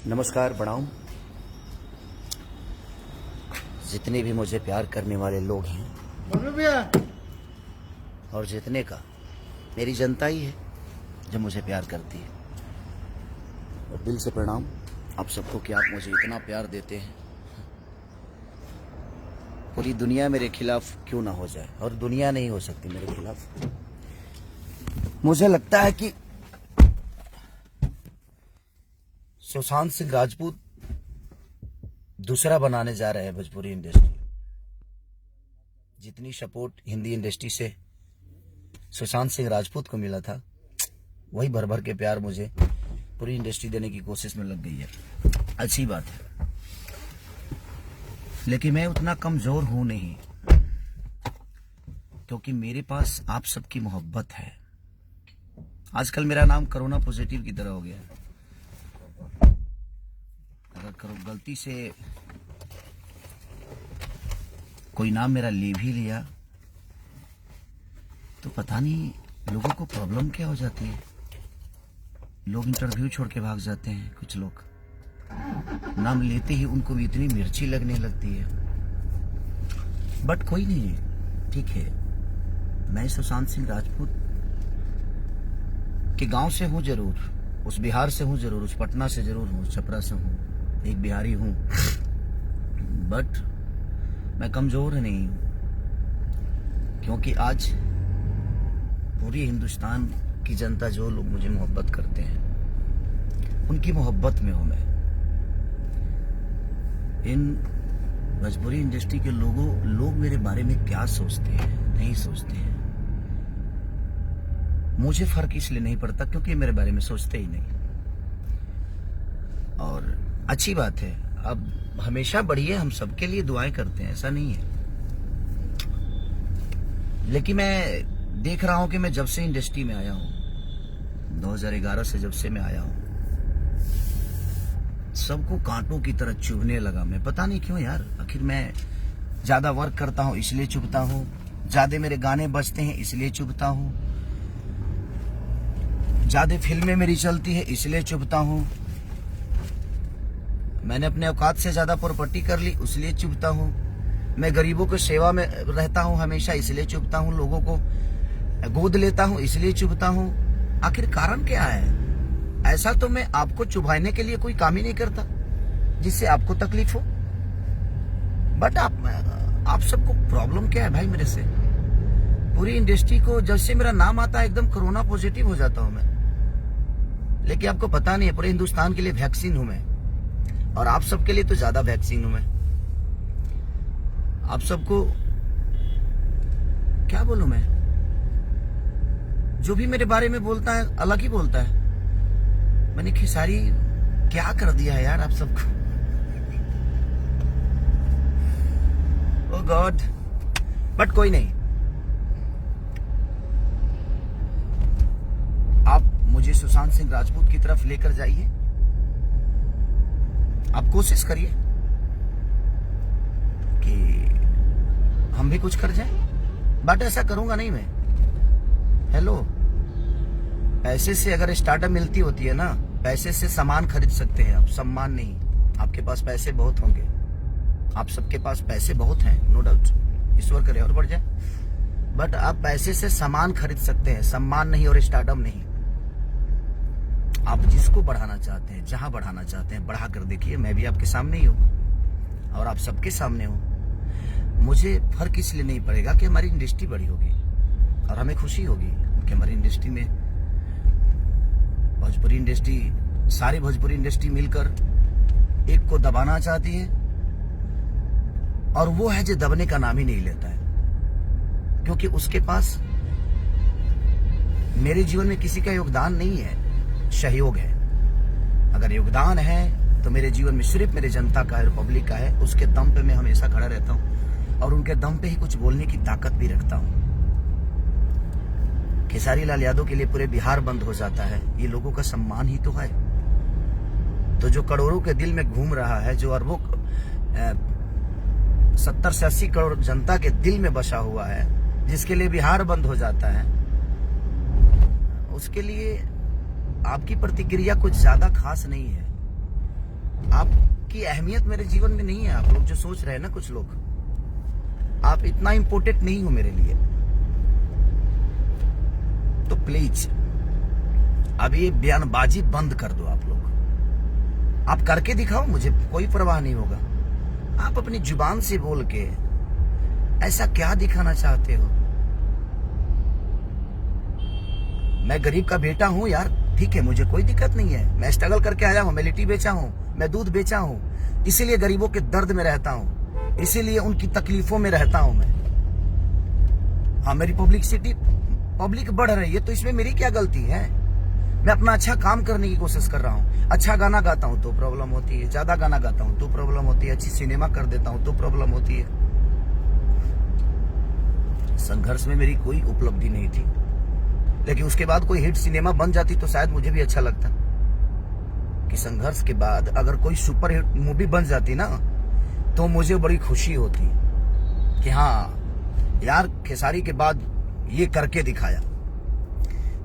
नमस्कार, प्रणाम। जितने भी मुझे प्यार करने वाले लोग हैं और जितने का मेरी जनता ही है जो मुझे प्यार करती है, और दिल से प्रणाम आप सबको कि आप मुझे इतना प्यार देते हैं। पूरी दुनिया मेरे खिलाफ क्यों ना हो जाए, और दुनिया नहीं हो सकती मेरे खिलाफ। मुझे लगता है कि सुशांत सिंह राजपूत दूसरा बनाने जा रहे हैं भोजपुरी इंडस्ट्री। जितनी सपोर्ट हिंदी इंडस्ट्री से सुशांत सिंह राजपूत को मिला था, वही भर भर के प्यार मुझे पूरी इंडस्ट्री देने की कोशिश में लग गई है। अच्छी बात है, लेकिन मैं उतना कमजोर हूं नहीं, क्योंकि मेरे पास आप सबकी मोहब्बत है। आजकल मेरा नाम कोरोना पॉजिटिव की तरह हो गया है। अगर गलती से कोई नाम मेरा ले भी लिया तो पता नहीं लोगों को प्रॉब्लम क्या हो जाती है। लोग इंटरव्यू छोड़ के भाग जाते हैं। कुछ लोग नाम लेते ही उनको भी इतनी मिर्ची लगने लगती है। बट कोई नहीं, ठीक है। मैं सुशांत सिंह राजपूत के गांव से हूं जरूर, उस बिहार से हूं जरूर, उस पटना से जरूर हूं, छपरा से हूं, एक बिहारी हूं, बट मैं कमजोर नहीं हूं। क्योंकि आज पूरी हिंदुस्तान की जनता, जो लोग मुझे मोहब्बत करते हैं, उनकी मोहब्बत में हूं मैं। इन भोजपुरी इंडस्ट्री के लोग मेरे बारे में क्या सोचते हैं, नहीं सोचते हैं, मुझे फर्क इसलिए नहीं पड़ता क्योंकि मेरे बारे में सोचते ही नहीं। और अच्छी बात है, अब हमेशा बढ़िए, हम सबके लिए दुआएं करते हैं, ऐसा नहीं है। लेकिन मैं देख रहा हूं कि मैं जब से इंडस्ट्री में आया हूं, 2011 से जब से मैं आया हूं, सबको कांटों की तरह चुभने लगा। मैं पता नहीं क्यों यार। आखिर मैं ज्यादा वर्क करता हूं इसलिए चुभता हूं, ज्यादा मेरे गाने बजते हैं इसलिए चुभता हूं, ज्यादा फिल्में मेरी चलती है इसलिए चुभता हूं, मैंने अपने औकात से ज्यादा प्रॉपर्टी कर ली इसलिए चुभता हूं, मैं गरीबों की सेवा में रहता हूं हमेशा इसलिए चुभता हूं, लोगों को गोद लेता हूं इसलिए चुभता हूं। आखिर कारण क्या है? ऐसा तो मैं आपको चुभाने के लिए कोई काम ही नहीं करता जिससे आपको तकलीफ हो। बट आप सबको प्रॉब्लम क्या है भाई मेरे से? पूरी इंडस्ट्री को जब से मेरा नाम आता है एकदम कोरोना पॉजिटिव हो जाता हूं मैं। लेकिन आपको पता नहीं है, पूरे हिंदुस्तान के लिए वैक्सीन हूं मैं, और आप सबके लिए तो ज्यादा वैक्सीन हूं मैं। आप सबको क्या बोलूं मैं? जो भी मेरे बारे में बोलता है अलग ही बोलता है। मैंने खेसारी क्या कर दिया है यार आप सबको? ओ गॉड। बट कोई नहीं, आप मुझे सुशांत सिंह राजपूत की तरफ लेकर जाइए। आप कोशिश करिए कि हम भी कुछ कर जाएं। बट ऐसा करूंगा नहीं मैं। हेलो, पैसे से अगर स्टार्टअप मिलती होती है ना, पैसे से सामान खरीद सकते हैं आप, सम्मान नहीं। आपके पास पैसे बहुत होंगे, आप सबके पास पैसे बहुत हैं, नो डाउट, ईश्वर करे और बढ़ जाए। बट आप पैसे से सामान खरीद सकते हैं, सम्मान नहीं और स्टार्टअप नहीं। आप जिसको बढ़ाना चाहते हैं, जहां बढ़ाना चाहते हैं, बढ़ा कर देखिए। मैं भी आपके सामने ही हूं और आप सबके सामने हूं। मुझे फर्क इसलिए नहीं पड़ेगा कि हमारी इंडस्ट्री बड़ी होगी और हमें खुशी होगी कि हमारी इंडस्ट्री में भोजपुरी इंडस्ट्री, सारी भोजपुरी इंडस्ट्री मिलकर एक को दबाना चाहती है, और वो है जो दबने का नाम ही नहीं लेता है। क्योंकि उसके पास मेरे जीवन में किसी का योगदान नहीं है, सहयोग है। अगर योगदान है तो मेरे जीवन में सिर्फ मेरे जनता का है, पब्लिक का है। उसके दम पे मैं हमेशा खड़ा रहता हूं और उनके दम पे ही कुछ बोलने की ताकत भी रखता हूं। खेसारी लाल यादव के लिए पूरे बिहार बंद हो जाता है, ये लोगों का सम्मान ही तो है। तो जो करोड़ों के दिल में घूम रहा है, जो अरबों 70 से 80 करोड़ जनता के दिल में बसा हुआ है, जिसके लिए बिहार बंद हो जाता है, उसके लिए आपकी प्रतिक्रिया कुछ ज्यादा खास नहीं है। आपकी अहमियत मेरे जीवन में नहीं है। आप लोग जो सोच रहे हैं ना, कुछ लोग, आप इतना इम्पोर्टेंट नहीं हो मेरे लिए। तो प्लीज अब ये बयानबाजी बंद कर दो। आप लोग आप करके दिखाओ, मुझे कोई परवाह नहीं होगा। आप अपनी जुबान से बोल के ऐसा क्या दिखाना चाहते हो? मैं गरीब का बेटा हूं यार, ठीक है, मुझे कोई दिक्कत नहीं है। मैं स्ट्रगल करके आया हूं, मैं लिट्टी बेचा हूं, मैं दूध बेचा हूं, इसीलिए गरीबों के दर्द में रहता हूं, इसीलिए उनकी तकलीफों में रहता हूं मैं। हाँ, मेरी पब्लिक बढ़ रही है तो इसमें मेरी क्या गलती है? मैं अपना अच्छा काम करने की कोशिश कर रहा हूँ। अच्छा गाना गाता हूँ तो प्रॉब्लम होती है, ज्यादा गाना गाता हूँ तो प्रॉब्लम होती है, अच्छी सिनेमा कर देता हूँ तो प्रॉब्लम होती है। संघर्ष में मेरी कोई उपलब्धि नहीं थी, लेकिन उसके बाद कोई हिट सिनेमा बन जाती तो शायद मुझे भी अच्छा लगता। कि संघर्ष के बाद अगर कोई सुपर हिट मूवी बन जाती ना, तो मुझे बड़ी खुशी होती कि हाँ यार, खेसारी के बाद ये करके दिखाया।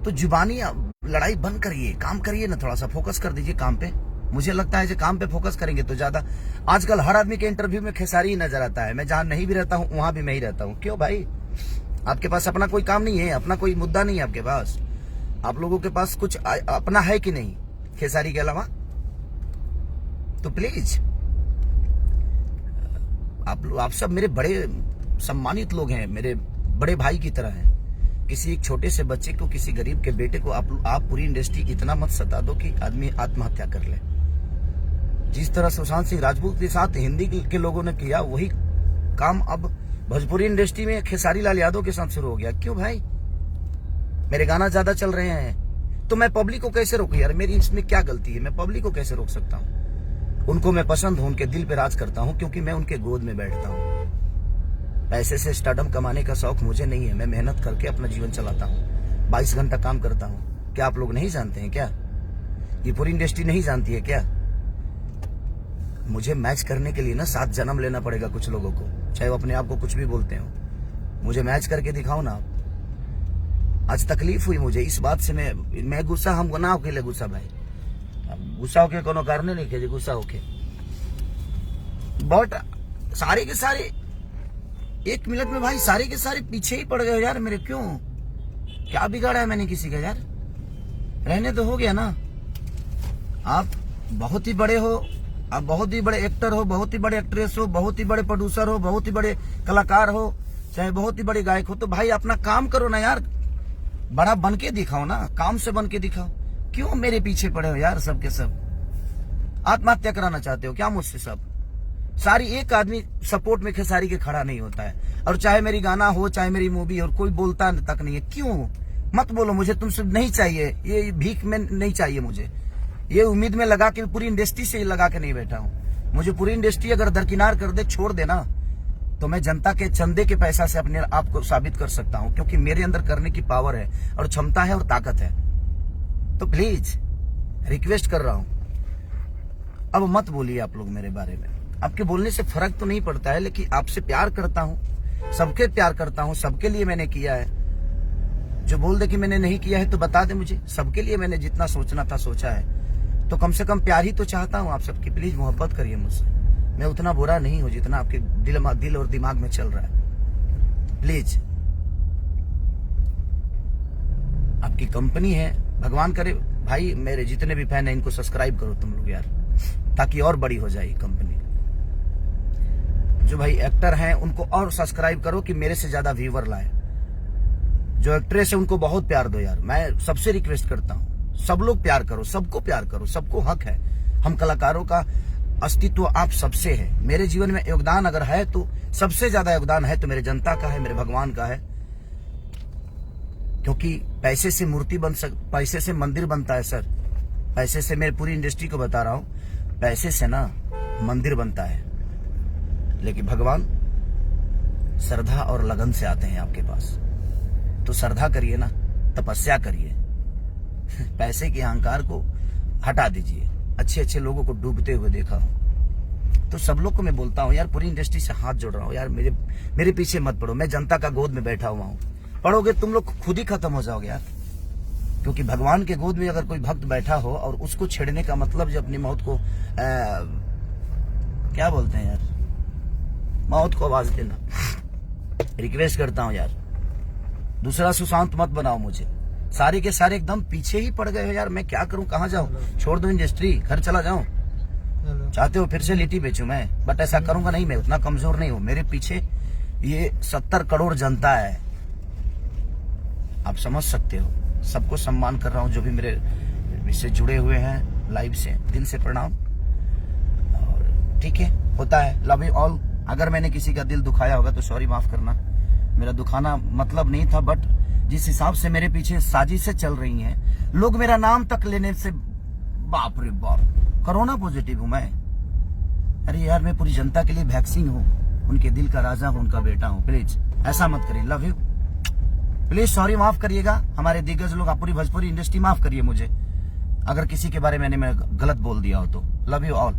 तो जुबानी लड़ाई बंद करिए, काम करिए ना, थोड़ा सा फोकस कर दीजिए काम पे। मुझे लगता है कि काम पे फोकस करेंगे तो ज्यादा। आजकल हर आदमी के इंटरव्यू में खेसारी ही नजर आता है। मैं जहां नहीं भी रहता हूं वहां भी मैं ही रहता हूं। क्यों भाई? आपके पास अपना कोई काम नहीं है, अपना कोई मुद्दा नहीं है आपके पास? आप लोगों के पास कुछ अपना है कि नहीं खेसारी के अलावा? तो प्लीज आप सब मेरे बड़े सम्मानित लोग हैं, मेरे बड़े भाई की तरह हैं। किसी एक छोटे से बच्चे को, किसी गरीब के बेटे को आप पूरी इंडस्ट्री इतना मत सता दो कि आदमी आत्महत्या कर ले। जिस तरह सुशांत सिंह राजपूत के साथ हिंदी के लोगों ने किया, वही काम अब भोजपुरी इंडस्ट्री में खेसारी लाल यादव के साथ शुरू हो गया। क्यों भाई? मेरे गाना ज्यादा चल रहे हैं तो मैं पब्लिक को कैसे रोकूं यार? मेरी इसमें क्या गलती है? मैं पब्लिक को कैसे रोक सकता हूं? उनको मैं पसंद हूं, उनके दिल पे राज करता हूं, क्योंकि मैं उनके गोद में बैठता हूं। पैसे से स्टारडम कमाने का शौक मुझे नहीं है। मैं मेहनत करके अपना जीवन चलाता हूँ, 22 घंटा काम करता हूँ। क्या आप लोग नहीं जानते हैं क्या? ये पूरी इंडस्ट्री नहीं जानती है क्या? मुझे मैच करने के लिए ना 7 जन्म लेना पड़ेगा कुछ लोगों को, चाहे वो अपने आप को कुछ भी बोलते हो। मुझे मैच करके दिखाओ ना आप। आज तकलीफ हुई मुझे इस बात से। मैं गुस्सा, हम ना होके ले गुस्सा भाई, गुस्सा होके कोनो कारण नहीं के गुस्सा होके। बट सारे के सारे 1 मिनट में भाई सारे के सारे पीछे ही पड़ गए यार मेरे। क्यों? क्या बिगाड़ा है मैंने किसी का यार? रहने तो हो गया ना। आप बहुत ही बड़े हो, आप बहुत ही बड़े एक्टर हो, बहुत ही बड़े एक्ट्रेस हो, बहुत ही बड़े प्रोड्यूसर हो, बहुत ही बड़े कलाकार हो, चाहे बहुत ही बड़े गायक हो, तो भाई अपना काम करो ना यार। बड़ा बन के दिखाओ ना, काम से बन के दिखाओ। क्यों मेरे पीछे पड़े हो यार सब के सब? आत्महत्या कराना चाहते हो क्या मुझसे सब? सारी एक आदमी सपोर्ट में खेसारी के खड़ा नहीं होता है। और चाहे मेरी गाना हो, चाहे मेरी मूवी हो, कोई बोलता तक नहीं है। क्यों? मत बोलो, मुझे तुमसे नहीं चाहिए, ये भीख में नहीं चाहिए मुझे। ये उम्मीद में लगा के पूरी इंडस्ट्री से लगा के नहीं बैठा हूँ। मुझे पूरी इंडस्ट्री अगर दरकिनार कर दे, छोड़ देना, तो मैं जनता के चंदे के पैसा से अपने आप को साबित कर सकता हूँ, क्योंकि मेरे अंदर करने की पावर है और क्षमता है और ताकत है। तो प्लीज रिक्वेस्ट कर रहा हूँ, अब मत बोलिए आप लोग मेरे बारे में। आपके बोलने से फर्क तो नहीं पड़ता है, लेकिन आपसे प्यार करता हूँ, सबके प्यार करता हूँ, सबके लिए मैंने किया है। जो बोल दे कि मैंने नहीं किया है तो बता दे मुझे। सबके लिए मैंने जितना सोचना था सोचा है, तो कम से कम प्यार ही तो चाहता हूँ आप सबकी। प्लीज मोहब्बत करिए मुझसे। मैं उतना बुरा नहीं हूँ जितना आपके दिल और दिमाग में चल रहा है। प्लीज, आपकी कंपनी है, भगवान करे भाई मेरे जितने भी फैन हैं इनको सब्सक्राइब करो तुम लोग यार, ताकि और बड़ी हो जाए कंपनी। जो भाई एक्टर हैं उनको और सब्सक्राइब करो कि मेरे से ज्यादा व्यूवर लाए। जो एक्ट्रेस है उनको बहुत प्यार दो यार, मैं सबसे रिक्वेस्ट करता हूँ। सब लोग प्यार करो, सबको प्यार करो, सबको हक है। हम कलाकारों का अस्तित्व आप सबसे है। मेरे जीवन में योगदान अगर है तो सबसे ज्यादा योगदान है तो मेरे जनता का है, मेरे भगवान का है। क्योंकि पैसे से मूर्ति पैसे से मंदिर बनता है सर। पैसे से, मैं पूरी इंडस्ट्री को बता रहा हूँ, पैसे से ना मंदिर बनता है, लेकिन भगवान श्रद्धा और लगन से आते हैं आपके पास। तो श्रद्धा करिए ना, तपस्या करिए, पैसे के अहंकार को हटा दीजिए। अच्छे अच्छे लोगों को डूबते हुए देखा हूं, तो सब लोग को मैं बोलता हूं यार, पूरी इंडस्ट्री से हाथ जोड़ रहा हूं यार, मेरे पीछे मत पड़ो। मैं जनता का गोद में बैठा हुआ हूं। पढ़ोगे तुम लोग खुद ही खत्म हो जाओगे यार। क्योंकि भगवान के गोद में अगर कोई भक्त बैठा हो और उसको छेड़ने का मतलब जो अपनी मौत को क्या बोलते हैं यार, मौत को आवाज देना। रिक्वेस्ट करता हूं यार, दूसरा सुशांत मत बनाओ मुझे। सारे के सारे एकदम पीछे ही पड़ गए हो यार, मैं क्या करूं, कहां जाऊं? छोड़ दो इंडस्ट्री, घर चला जाऊं? चाहते हो फिर से लिट्टी बेचूं मैं? बट ऐसा करूंगा नहीं, मैं उतना कमजोर नहीं हूं। मेरे पीछे ये 70 करोड़ जनता है, आप समझ सकते हो। सबको सम्मान कर रहा हूं जो भी मेरे इससे जुड़े हुए हैं लाइव से, दिल से प्रणाम। और ठीक है, होता है, लव यू ऑल। अगर मैंने किसी का दिल दुखाया होगा तो सॉरी, माफ करना, मेरा दुखाना मतलब नहीं था। बट जिस हिसाब से मेरे पीछे साजिशें चल रही हैं, लोग मेरा नाम तक लेने से, बाप रे बाप, कोरोना पॉजिटिव हूं मैं। अरे यार, मैं पूरी जनता के लिए वैक्सीन हूं, उनके दिल का राजा हूं, उनका बेटा हूं। प्लीज ऐसा मत करिए, लव यू, प्लीज सॉरी, माफ करिएगा। हमारे दिग्गज लोग, पूरी भोजपुरी इंडस्ट्री माफ करिए मुझे अगर किसी के बारे में मैंने गलत बोल दिया हो तो। Love you all.